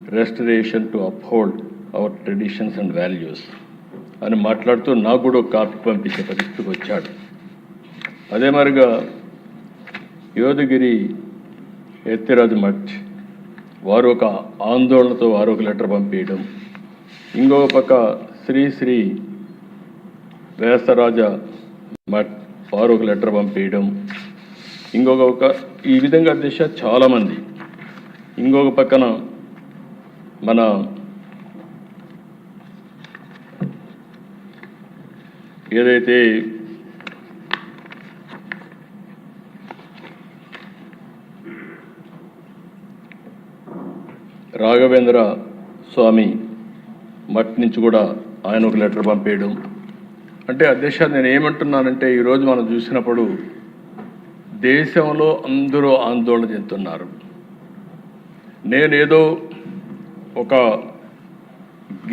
restoration to uphold our traditions and values అని మాట్లాడుతూ నాకు కూడా ఒక కాపీ పంపించే పరిస్థితికి వచ్చాడు. అదే మరిగా యోధగిరి ఎత్తిరాజు మఠ్ వారు ఒక ఆందోళనతో వారు ఒక లెటర్ పంపించడం, ఇంకొక పక్క శ్రీ శ్రీ వ్యాసరాజ మఠ్ వారు ఒక లెటర్ పంపించడం, ఇంకొక ఈ విధంగా దిశ చాలామంది, ఇంకొక పక్కన మన ఏదైతే రాఘవేంద్ర స్వామి మఠ్ నుంచి కూడా ఆయన ఒక లెటర్ పంపేయడం. అంటే అధ్యక్ష నేను ఏమంటున్నానంటే ఈరోజు మనం చూసినప్పుడు దేశంలో అందరూ ఆందోళన చెందుతున్నారు. నేనేదో ఒక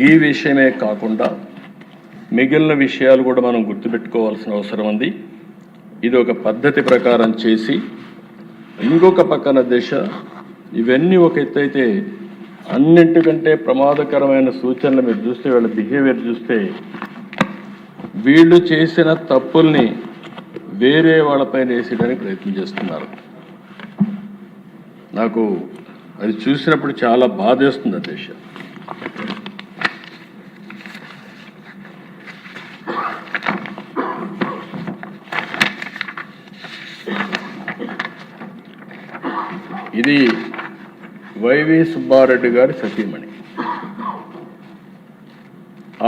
ఈ విషయమే కాకుండా మిగిలిన విషయాలు కూడా మనం గుర్తుపెట్టుకోవాల్సిన అవసరం ఉంది. ఇది ఒక పద్ధతి ప్రకారం చేసి ఇంకొక పక్కన దిశ ఇవన్నీ ఒక ఎత్తు అయితే అన్నింటికంటే ప్రమాదకరమైన సూచనలు మీరు చూస్తే వీళ్ళ బిహేవియర్ చూస్తే వీళ్ళు చేసిన తప్పుల్ని వేరే వాళ్ళపైన వేసేయడానికి ప్రయత్నం చేస్తున్నారు. నాకు అది చూసినప్పుడు చాలా బాధేస్తుంది అధ్యక్ష. ఇది వైవి సుబ్బారెడ్డి గారి సతీమణి.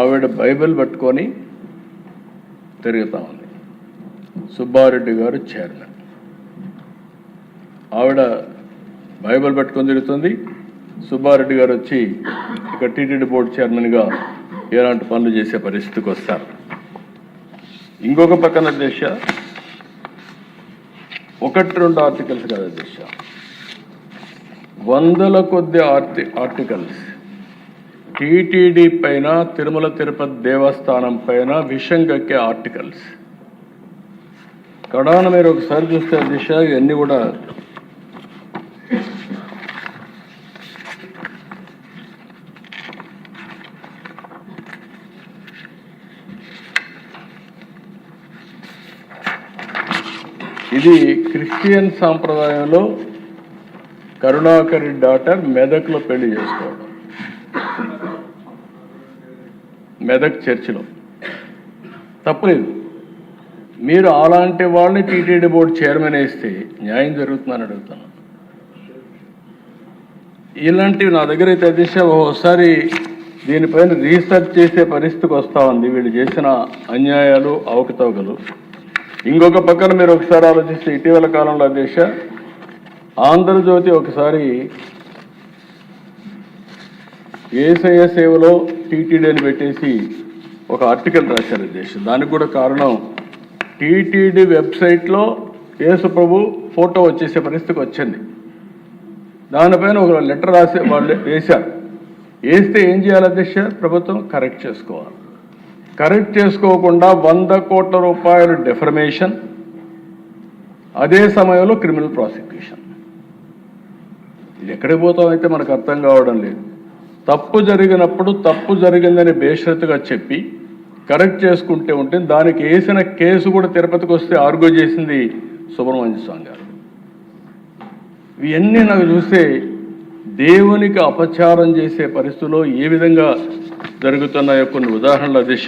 ఆవిడ బైబిల్ పట్టుకొని తిరుగుతా ఉంది. సుబ్బారెడ్డి గారు చైర్మన్. ఆవిడ బైబిల్ పట్టుకొని తిరుగుతుంది. సుబ్బారెడ్డి గారు వచ్చి ఇక టీటీడీ బోర్డు చైర్మన్గా ఎలాంటి పనులు చేసే పరిస్థితికి వస్తారు. ఇంకొక పక్కన దేశ 1-2 ఆర్టికల్స్ కాదు దేశ, వందల కొద్ది ఆర్టికల్స్ టీటీడీ పైన, తిరుమల తిరుపతి దేవస్థానం పైన విషం కక్కే ఆర్టికల్స్. కడాన మీరు ఒకసారి చూస్తే దిశ ఇవన్నీ కూడా ఇది క్రిస్టియన్ సాంప్రదాయంలో కరుణాకరి డాటర్ మెదక్లో పెళ్లి చేసుకోవడం, మెదక్ చర్చిలో తప్పలేదు. మీరు అలాంటి వాళ్ళని టీటీడీ బోర్డు చైర్మన్ వేస్తే న్యాయం జరుగుతుందని అడుగుతాను. ఇలాంటివి నా దగ్గర అయితే దిశ ఒకసారి దీనిపైన రీసెర్చ్ చేసే పరిస్థితికి వస్తూ ఉంది, వీళ్ళు చేసిన అన్యాయాలు అవకతవకలు. ఇంకొక పక్కన మీరు ఒకసారి ఆలోచిస్తే ఇటీవల కాలంలో దిశ ఆంధ్రజ్యోతి ఒకసారి ఏసయ్య సేవలో టీటీడీని పెట్టేసి ఒక ఆర్టికల్ రాశారు దేశం. దానికి కూడా కారణం టీటీడీ వెబ్సైట్లో యేసు ప్రభు ఫోటో వచ్చేసే పరిస్థితికి వచ్చింది. దానిపైన ఒక లెటర్ రాసే వాళ్ళు వేశారు. వేస్తే ఏం చేయాలి అధ్యక్ష? ప్రభుత్వం కరెక్ట్ చేసుకోవాలి. కరెక్ట్ చేసుకోకుండా 100 కోట్ల రూపాయలు డెఫర్మేషన్, అదే సమయంలో క్రిమినల్ ప్రాసిక్యూషన్. ఇది ఎక్కడికి పోతామైతే మనకు అర్థం కావడం లేదు. తప్పు జరిగినప్పుడు తప్పు జరిగిందని బేషరతుగా చెప్పి కరెక్ట్ చేసుకుంటే ఉంటే దానికి వేసిన కేసు కూడా తిరుపతికి వస్తే ఆర్గ్యూ చేసింది సుబ్రహ్మణ్య స్వామి గారు. ఇవన్నీ నాకు చూస్తే దేవునికి అపచారం చేసే పరిస్థితుల్లో ఏ విధంగా జరుగుతున్నాయో కొన్ని ఉదాహరణల దిశ.